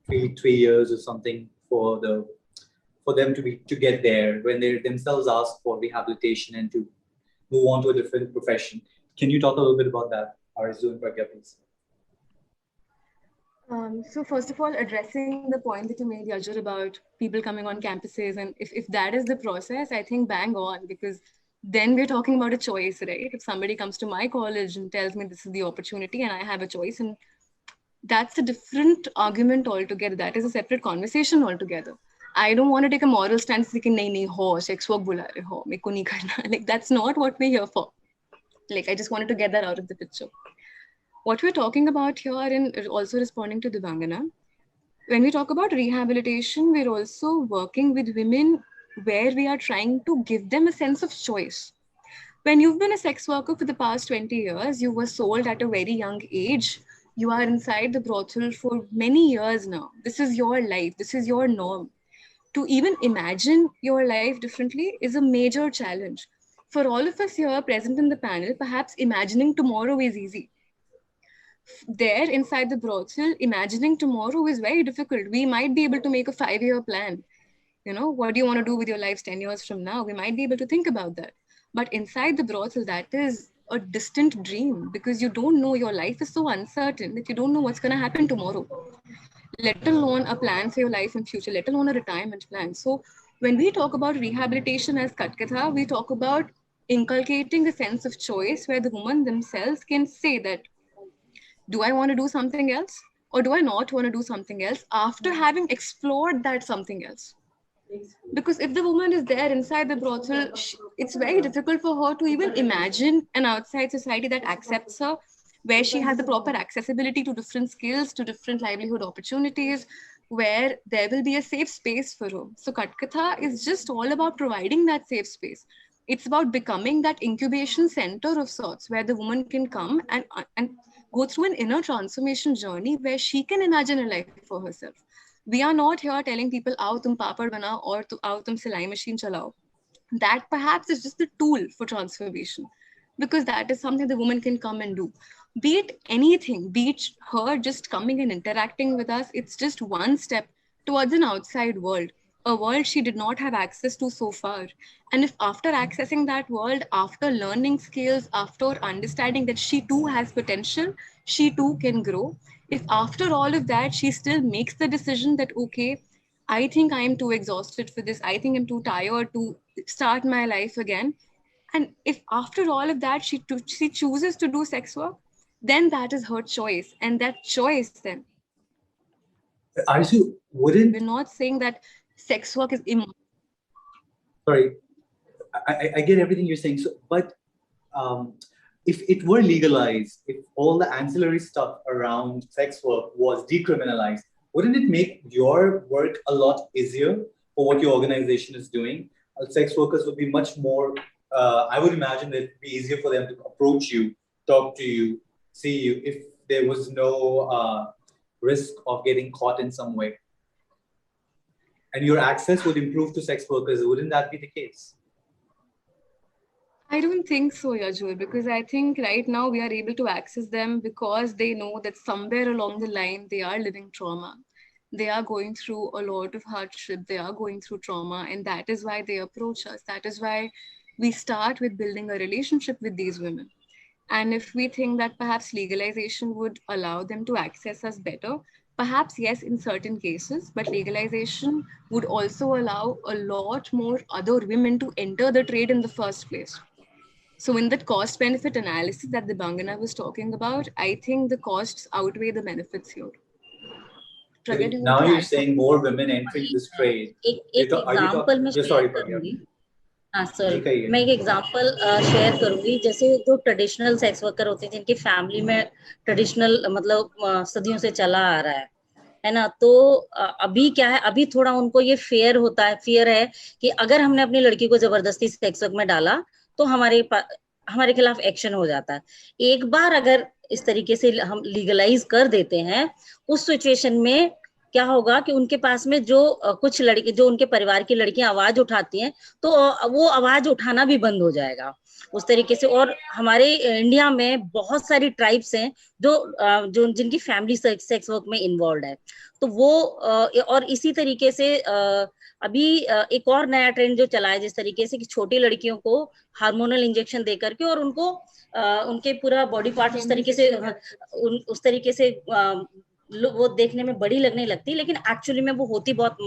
three years or something for them to get there, when they themselves ask for rehabilitation and to move on to a different profession. Can you talk a little bit about that, Arzu and Pragya, please? So first of all, addressing the point that you made, Yajur, about people coming on campuses, and if that is the process, I think bang on, because then we're talking about a choice, right? If somebody comes to my college and tells me this is the opportunity and I have a choice, and that's a different argument altogether. That is a separate conversation altogether. I don't want to take a moral stance thinking, nahi, ho, sex work bula rahe ho, meko nahi karna. Like, that's not what we're here for. Like, I just wanted to get that out of the picture. What we're talking about here, and also responding to Devangana, when we talk about rehabilitation, we're also working with women where we are trying to give them a sense of choice. When you've been a sex worker for the past 20 years, you were sold at a very young age. You are inside the brothel for many years now. This is your life. This is your norm. To even imagine your life differently is a major challenge. For all of us here present in the panel, perhaps imagining tomorrow is easy. There inside the brothel, imagining tomorrow is very difficult. We might be able to make a 5-year plan. What do you want to do with your life 10 years from now? We might be able to think about that. But inside the brothel, that is a distant dream, because you don't know, your life is so uncertain that you don't know what's going to happen tomorrow, let alone a plan for your life in future, let alone a retirement plan. So when we talk about rehabilitation as Katkatha, we talk about inculcating a sense of choice where the woman themselves can say that do I want to do something else or do I not want to do something else after having explored that something else? Because if the woman is there inside the brothel, it's very difficult for her to even imagine an outside society that accepts her, where she has the proper accessibility to different skills, to different livelihood opportunities, where there will be a safe space for her. So Katkatha is just all about providing that safe space. It's about becoming that incubation center of sorts where the woman can come and go through an inner transformation journey where she can imagine a life for herself. We are not here telling people, आओ तुम पापड़ बनाओ और आओ तुम सिलाई machine चलाओ. That perhaps is just the tool for transformation, because that is something the woman can come and do. Be it anything, be it her just coming and interacting with us, it's just one step towards an outside world, a world she did not have access to so far. And if after accessing that world, after learning skills, after understanding that she too has potential, she too can grow, if after all of that she still makes the decision that, okay, I think I am too exhausted for this, I think I'm too tired to start my life again, and if after all of that she chooses to do sex work, then that is her choice. And that choice then, Arzu, wouldn't... We're not saying that sex work is immoral. Sorry, I get everything you're saying, but if it were legalized, if all the ancillary stuff around sex work was decriminalized, wouldn't it make your work a lot easier for what your organization is doing? Sex workers would be much more, I would imagine that it'd be easier for them to approach you, talk to you, see you, if there was no risk of getting caught in some way. And your access would improve to sex workers. Wouldn't that be the case? I don't think so, Yajur, because I think right now we are able to access them because they know that somewhere along the line they are living trauma. They are going through a lot of hardship. They are going through trauma. And that is why they approach us. That is why we start with building a relationship with these women. And if we think that perhaps legalization would allow them to access us better, perhaps yes, in certain cases, but legalization would also allow a lot more other women to enter the trade in the first place. So in that cost benefit analysis that Debangana was talking about, I think the costs outweigh the benefits here. Now you're saying more women entering this trade. एक example मैं share करूंगी. हाँ sorry, मैं एक example share करूंगी. जैसे जो traditional sex worker होते हैं जिनकी फैमिली में ट्रेडिशनल मतलब सदियों से चला आ रहा है ना, तो अभी क्या है, अभी थोड़ा उनको ये फियर है कि अगर हमने अपनी लड़की को जबरदस्ती सेक्स वर्क में डाला तो हमारे खिलाफ एक्शन हो जाता है. एक बार अगर इस तरीके से हम लीगलाइज कर देते हैं, उस सिचुएशन में क्या होगा कि उनके पास में जो कुछ लड़के, जो उनके परिवार की लड़कियां आवाज उठाती हैं, तो वो आवाज उठाना भी बंद हो जाएगा उस तरीके से. और हमारे इंडिया में बहुत सारी ट्राइब्स हैं जो जिनकी फैमिली सेक्स वर्क में इन्वॉल्व है. तो वो और इसी तरीके से अभी एक और नया ट्रेंड जो चला है जिस तरीके से कि छोटी लड़कियों को हार्मोनल इंजेक्शन दे करके और उनको उनके पूरा बॉडी पार्ट उस तरीके से वो देखने में बड़ी लगने लगती, लेकिन एक्चुअली में वो होती बहुत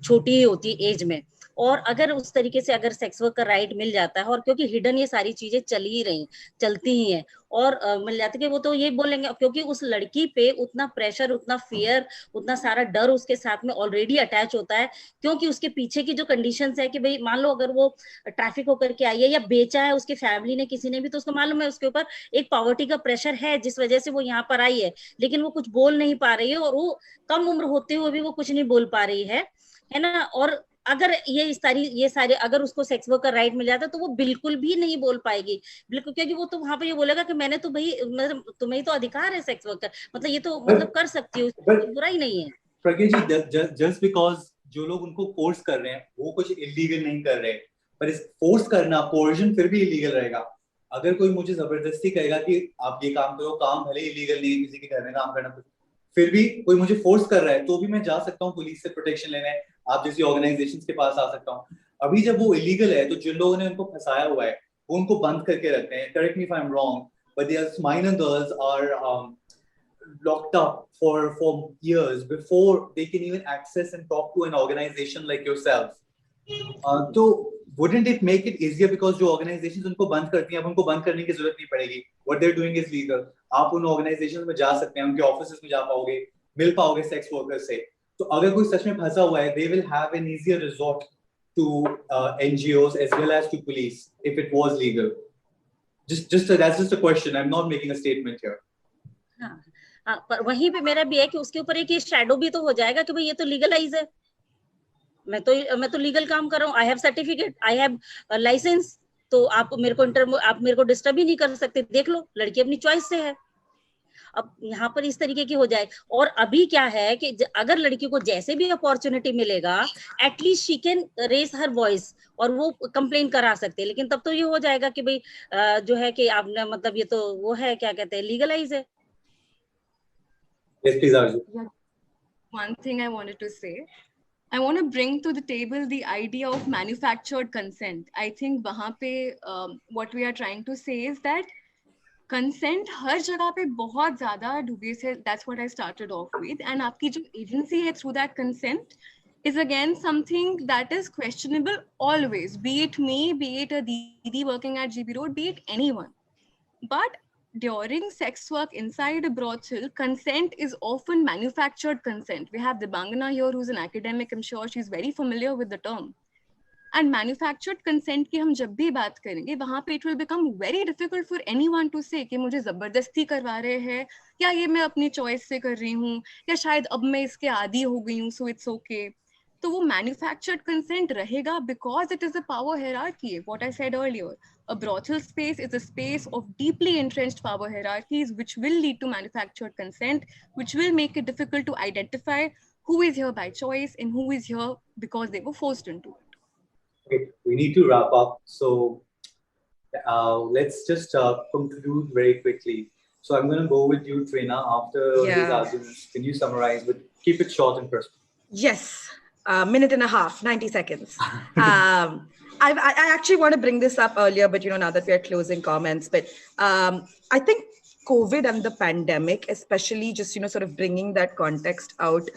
छोटी ही होती एज में. और अगर उस तरीके से अगर सेक्स वर्क का राइट मिल जाता है, और क्योंकि हिडन ये सारी चीजें चलती ही हैं, और मिल जाती है कि वो तो ये बोलेंगे, क्योंकि उस लड़की पे उतना प्रेशर, उतना फियर, उतना सारा डर उसके साथ में ऑलरेडी अटैच होता है, क्योंकि उसके पीछे की जो कंडीशंस है कि भाई मान लो अगर वो ट्रैफिक होकर के आई है या बेचा है उसकी फैमिली ने किसी ने भी, तो उसको मालूम है उसके ऊपर एक पॉवर्टी का प्रेशर है जिस वजह से वो यहाँ पर आई है, लेकिन वो कुछ बोल नहीं पा रही है, और वो कम उम्र होते हुए भी वो कुछ नहीं बोल पा रही है ना. और अगर ये सारे अगर उसको सेक्स वर्क का राइट मिल जाता है तो वो बिल्कुल भी नहीं बोल पाएगी, बिल्कुल, क्योंकि वो तो वहां पे ये बोलेगा कि मैंने तो भाई मतलब तुम्हें तो अधिकार है सेक्स वर्क का, मतलब ये तो मतलब कर सकती हो, बुरा ही नहीं है. प्रज्ञा जी, जस्ट बिकॉज जो लोग उनको फोर्स कर रहे हैं वो कुछ इलीगल नहीं कर रहे, पर इस फोर्स करना, कोर्जन फिर भी इलीगल रहेगा. अगर कोई मुझे जबरदस्ती कहेगा कि आप ये काम करो, काम भले इलीगल नहीं है, किसी के घर में काम करना, फिर भी कोई मुझे फोर्स कर रहा है तो भी मैं जा सकता हूँ पुलिस से प्रोटेक्शन लेने, आप जैसी ऑर्गेनाइजेशंस के पास आ सकता हूँ. अभी जब वो इलीगल है तो जिन लोगों ने उनको फंसाया हुआ है वो उनको बंद करके रखते हैं. Correct me if I am wrong, but there minor girls are locked up for years before they can even access and talk to an organization like yourself. So wouldn't it make it easier because जो organizations उनको बंद करती हैं अब उनको बंद करने की जरूरत नहीं पड़ेगी. What they're doing is legal. आप उन organizations में जा सकते हैं, उनके offices में जा पाओगे, मिल पाओगे sex workers से. तो अगर कोई सच में फंसा हुआ है, they will have an easier resort to NGOs as well as to police if it was legal. That's just a question. I'm not making a statement here. हाँ, पर वहीं पे मेरा भी है कि उसके ऊपर एक शैडो भी तो हो जाएगा कि भाई ये तो लीगलाइज है, मैं तो लीगल काम कर रहा हूँ, I have certificate, I have licence, तो आप मेरे को डिस्टर्ब ही नहीं कर सकते, देख लो लड़की अपनी चॉइस से है. अब यहाँ पर इस तरीके की हो जाए. और अभी क्या है कि अगर लड़की को जैसे भी अपॉर्चुनिटी मिलेगा, at least she can raise her voice और वो कंप्लेन करा सकते हैं. लेकिन तब तो ये हो जाएगा कि भाई जो है कि आपने मतलब ये तो वो है, क्या कहते हैं, लीगलाइज है. Yes, please, Arzu. Yeah. One thing I wanted to say, I want to bring to the table the idea of manufactured consent. I think वहाँ पे what we are trying to say is that consent हर जगह पे बहुत ज़्यादा dubious है. That's what I started off with. And आपकी जो agency है through that consent is again something that is questionable always. Be it me, be it a Didi working at GB Road, be it anyone. But during sex work inside a brothel, consent is often manufactured consent. We have Debangana here who's an academic. I'm sure she's very familiar with the term. And manufactured consent की हम जब भी बात करेंगे, वहाँ पे it will become very difficult for anyone to say कि मुझे जबरदस्ती करवा रहे हैं, या ये मैं अपनी choice से कर रही हूँ, या शायद अब मैं इसके आदी हो गई हूँ, so it's okay. तो वो manufactured consent रहेगा because it is a power hierarchy. What I said earlier, a brothel space is a space of deeply entrenched power hierarchies, which will lead to manufactured consent, which will make it difficult to identify who is here by choice and who is here because they were forced into it. Okay, we need to wrap up. So let's just conclude very quickly. So I'm going to go with you, Trina, after these arguments. Can you summarize, but keep it short and crisp? Yes. Minute and a half, 90 seconds. I actually want to bring this up earlier, but now that we are closing comments, but I think COVID and the pandemic, especially just, sort of bringing that context out,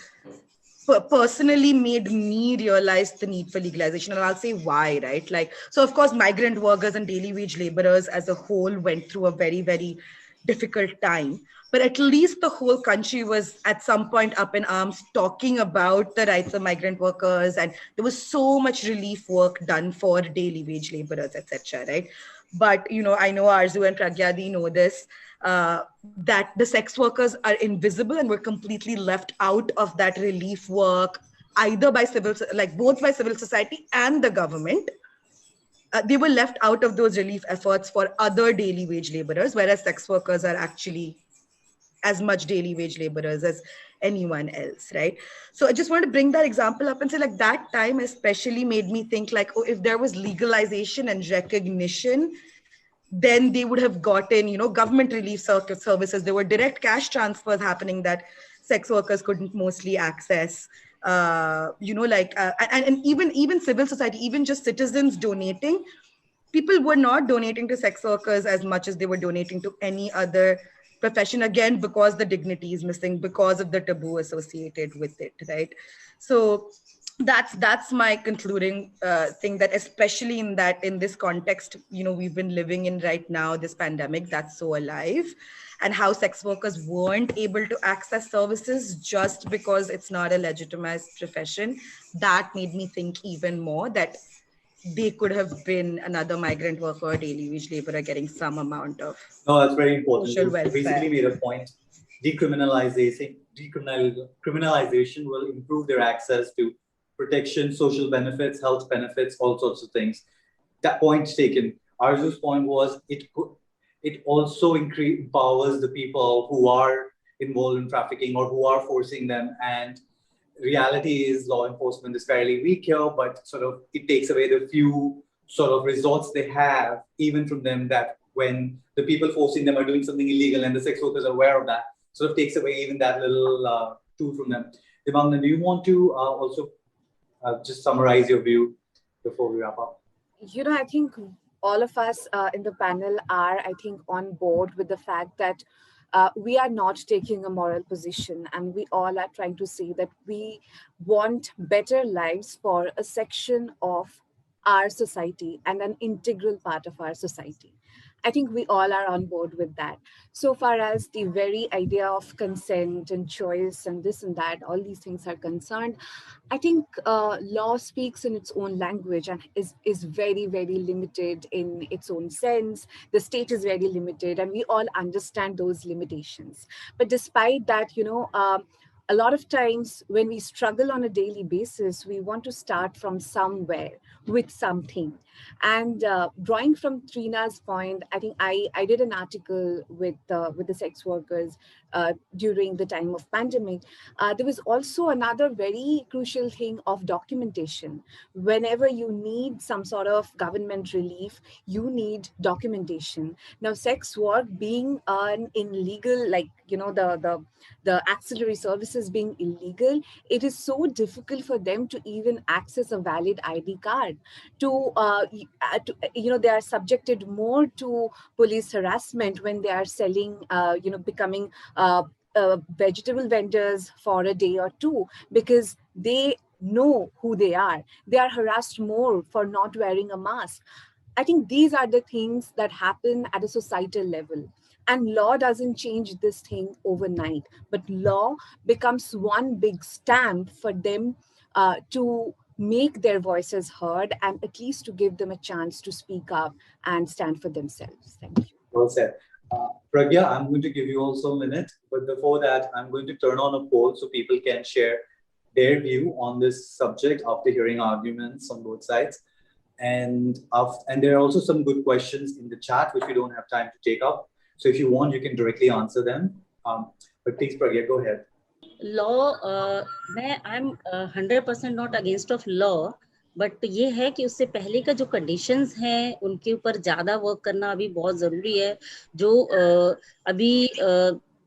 personally made me realize the need for legalization. And I'll say why, right? So of course, migrant workers and daily wage laborers as a whole went through a very, very difficult time. But at least the whole country was at some point up in arms talking about the rights of migrant workers. And there was so much relief work done for daily wage laborers, etc. Right? But, I know Arzu and Pragyadi know this, that the sex workers are invisible and were completely left out of that relief work, either by both by civil society and the government. They were left out of those relief efforts for other daily wage laborers, whereas sex workers are actually as much daily wage laborers as anyone else, right? So I just want to bring that example up and say that time especially made me think if there was legalization and recognition, then they would have gotten, government relief services. There were direct cash transfers happening that sex workers couldn't mostly access. And even civil society, even just citizens donating, people were not donating to sex workers as much as they were donating to any other profession, again, because the dignity is missing, because of the taboo associated with it, right? So that's my concluding thing, that especially in this context, we've been living in right now, this pandemic that's so alive, and how sex workers weren't able to access services just because it's not a legitimized profession. That made me think even more that they could have been another migrant worker or daily wage laborer getting some amount of that's very important. Social welfare. You basically made a point. Decriminalization will improve their access to protection, social benefits, health benefits, all sorts of things. That point taken. Arzu's point was it also empowers the people who are involved in trafficking or who are forcing them. And reality is law enforcement is fairly weak here, but sort of it takes away the few sort of resorts they have, even from them, that when the people forcing them are doing something illegal and the sex workers are aware of that, sort of takes away even that little tool from them. Devangana, do you want to also just summarize your view before we wrap up? I think all of us in the panel are, on board with the fact that we are not taking a moral position, and we all are trying to say that we want better lives for a section of our society and an integral part of our society. I think we all are on board with that. So far as the very idea of consent and choice and this and that, all these things are concerned, I think law speaks in its own language and is very, very limited in its own sense. The state is very limited and we all understand those limitations. But despite that, a lot of times when we struggle on a daily basis, we want to start from somewhere with something. And drawing from Trina's point, I think I did an article with the sex workers during the time of pandemic. There was also another very crucial thing of documentation. Whenever you need some sort of government relief, you need documentation. Now, sex work being an illegal, like, the ancillary services being illegal, it is so difficult for them to even access a valid ID card. They are subjected more to police harassment when they are selling, becoming vegetable vendors for a day or two, because they know who they are. They are harassed more for not wearing a mask. I think these are the things that happen at a societal level. And law doesn't change this thing overnight, but law becomes one big stamp for them to make their voices heard and at least to give them a chance to speak up and stand for themselves. Thank you. Well said. Pragya, I'm going to give you also a minute, but before that, I'm going to turn on a poll so people can share their view on this subject after hearing arguments on both sides. And there are also some good questions in the chat, which we don't have time to take up. So if you want, you can directly answer them. But please, Pragya, go ahead. Law, I'm 100% not against of law, but ये है कि उससे पहले का जो conditions हैं उनके ऊपर ज्यादा वर्क करना अभी बहुत जरूरी है. जो अभी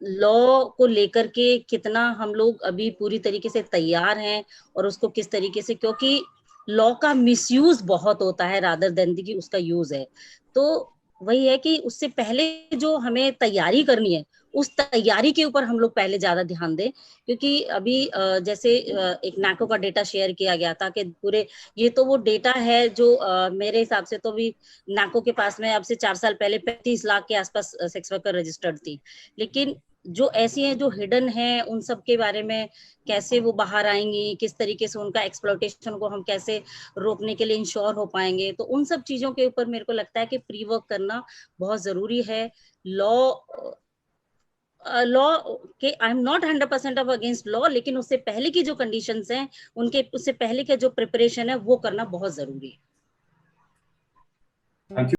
लॉ को लेकर के कितना हम लोग अभी पूरी तरीके से तैयार हैं और उसको किस तरीके से, क्योंकि लॉ का मिसयूज बहुत होता है रादर देन कि उसका यूज है. तो वही है कि उससे पहले जो हमें तैयारी करनी है उस तैयारी के ऊपर हम लोग पहले ज्यादा ध्यान दें, क्योंकि अभी जैसे एक नाको का डेटा शेयर किया गया था कि पूरे ये तो वो डेटा है जो मेरे हिसाब से तो भी नाको के पास में अब से 4 साल पहले 35 लाख के आसपास सेक्स वर्कर रजिस्टर्ड थी, लेकिन जो ऐसी हैं जो हिडन हैं उन सब के बारे में कैसे वो बाहर आएंगी, किस तरीके से उनका एक्सप्लॉयटेशन को हम कैसे रोकने के लिए इंश्योर हो पाएंगे, तो उन सब चीजों के ऊपर मेरे को लगता है कि प्री वर्क करना बहुत जरूरी है. लॉ के I am not 100% of against law, लेकिन उससे पहले की जो कंडीशंस हैं उससे पहले का जो प्रिपरेशन है वो करना बहुत जरूरी है. Thank you.